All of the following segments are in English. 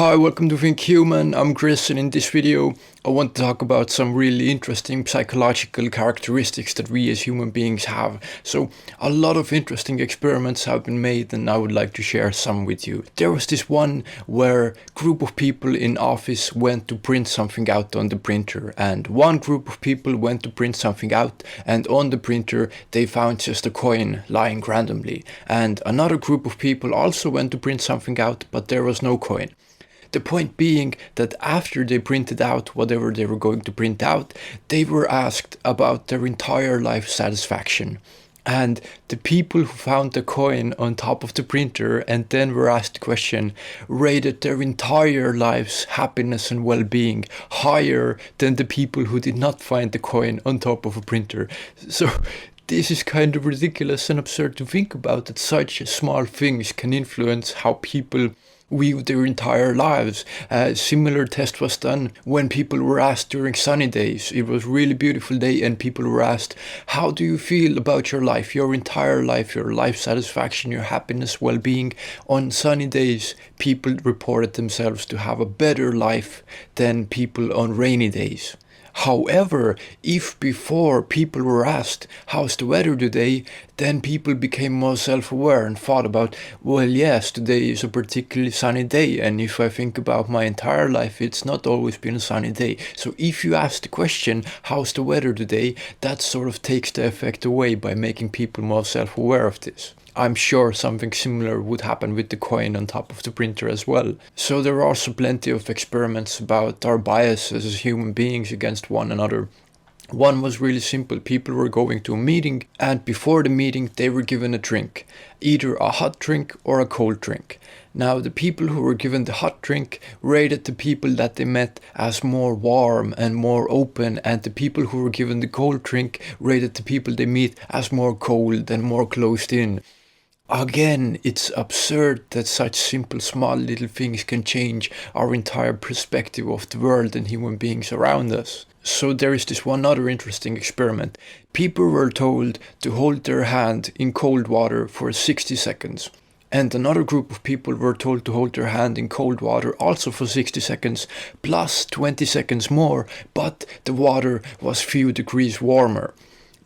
Hi, welcome to Think Human. I'm Chris, and in this video I want to talk about some really interesting psychological characteristics that we as human beings have. So a lot of interesting experiments have been made, and I would like to share some with you. There was this one where a group of people in office went to print something out on the printer, and one group of people went to print something out, and on the printer they found just a coin lying randomly, and another group of people also went to print something out, but there was no coin. The point being that after they printed out whatever they were going to print out, they were asked about their entire life satisfaction. And the people who found the coin on top of the printer and then were asked the question rated their entire life's happiness and well-being higher than the people who did not find the coin on top of a printer. So this is kind of ridiculous and absurd to think about, that such small things can influence how people view their entire lives. A similar test was done when people were asked during sunny days. It was a really beautiful day and people were asked, how do you feel about your life, your entire life, your life satisfaction, your happiness, well-being? On sunny days, people reported themselves to have a better life than people on rainy days. However, if before people were asked, how's the weather today, then people became more self-aware and thought about, well, yes, today is a particularly sunny day, and if I think about my entire life, it's not always been a sunny day. So if you ask the question, how's the weather today, that sort of takes the effect away by making people more self-aware of this. I'm sure something similar would happen with the coin on top of the printer as well. So there are also plenty of experiments about our biases as human beings against one another. One was really simple. People were going to a meeting, and before the meeting they were given a drink, either a hot drink or a cold drink. Now the people who were given the hot drink rated the people that they met as more warm and more open, and the people who were given the cold drink rated the people they meet as more cold and more closed in. Again, it's absurd that such simple, small little things can change our entire perspective of the world and human beings around us. So there is this one other interesting experiment. People were told to hold their hand in cold water for 60 seconds. And another group of people were told to hold their hand in cold water also for 60 seconds, plus 20 seconds more, but the water was few degrees warmer.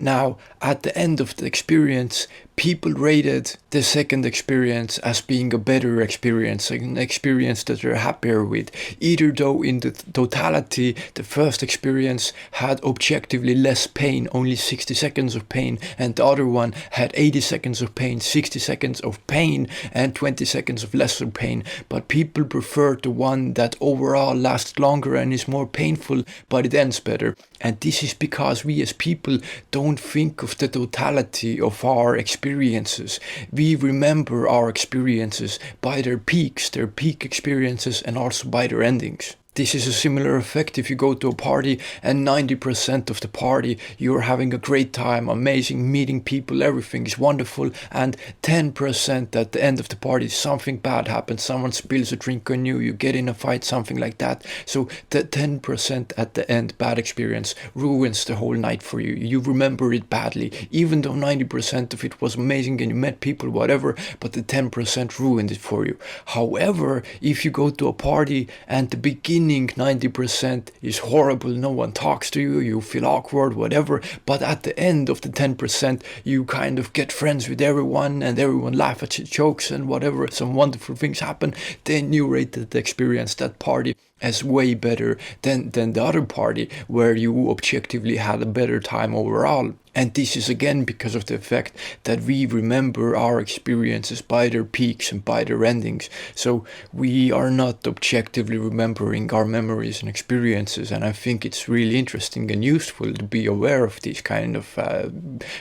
Now, at the end of the experience, people rated the second experience as being a better experience, an experience that they're happier with, either though in the totality the first experience had objectively less pain, only 60 seconds of pain, and the other one had 80 seconds of pain, 60 seconds of pain, and 20 seconds of lesser pain. But people prefer the one that overall lasts longer and is more painful, but it ends better. And this is because we as people don't think of the totality of our experiences. We remember our experiences by their peaks, their peak experiences, and also by their endings. This is a similar effect if you go to a party and 90% of the party you're having a great time, amazing, meeting people, everything is wonderful, and 10% at the end of the party something bad happens, someone spills a drink on you, you get in a fight, something like that. So the 10% at the end bad experience ruins the whole night for you. You remember it badly, even though 90% of it was amazing and you met people, whatever, but the 10% ruined it for you. However, if you go to a party and the beginning 90% is horrible, no one talks to you, you feel awkward, whatever, but at the end of the 10% you kind of get friends with everyone and everyone laughs at your jokes and whatever, some wonderful things happen, then you rated the experience, that party, as way better than the other party where you objectively had a better time overall. And this is again because of the effect that we remember our experiences by their peaks and by their endings. So we are not objectively remembering our memories and experiences, and I think it's really interesting and useful to be aware of these kind of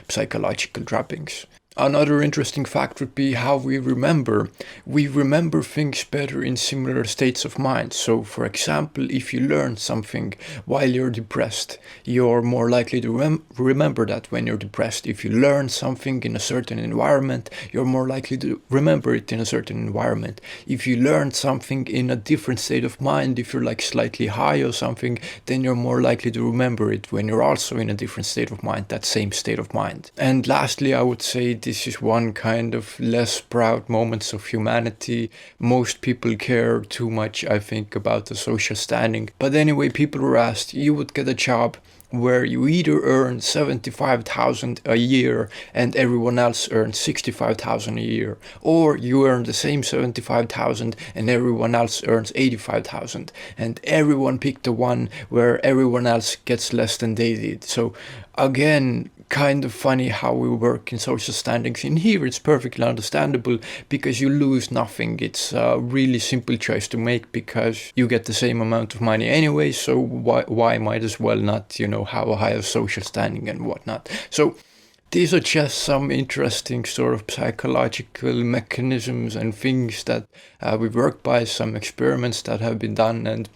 psychological trappings. Another interesting fact would be how we remember. We remember things better in similar states of mind. So, for example, if you learn something while you're depressed, you're more likely to remember that when you're depressed. If you learn something in a certain environment, you're more likely to remember it in a certain environment. If you learn something in a different state of mind, if you're like slightly high or something, then you're more likely to remember it when you're also in a different state of mind, that same state of mind. And lastly, I would say this is one kind of less proud moments of humanity. Most people care too much, I think, about the social standing. But anyway, people were asked, you would get a job where you either earn 75,000 a year and everyone else earns 65,000 a year, or you earn the same 75,000 and everyone else earns 85,000, and everyone picked the one where everyone else gets less than they did. So again, kind of funny how we work in social standings. In here it's perfectly understandable because you lose nothing. It's a really simple choice to make because you get the same amount of money anyway, so why might as well not, you know, have a higher social standing and whatnot. So these are just some interesting sort of psychological mechanisms and things that we work by, some experiments that have been done, and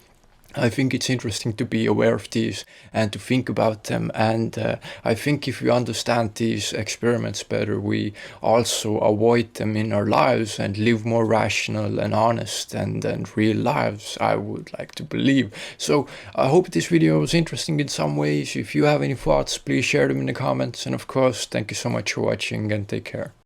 I think it's interesting to be aware of these and to think about them. And I think if we understand these experiments better, we also avoid them in our lives and live more rational and honest and real lives, I would like to believe. So I hope this video was interesting in some ways. If you have any thoughts, please share them in the comments. And of course, thank you so much for watching and take care.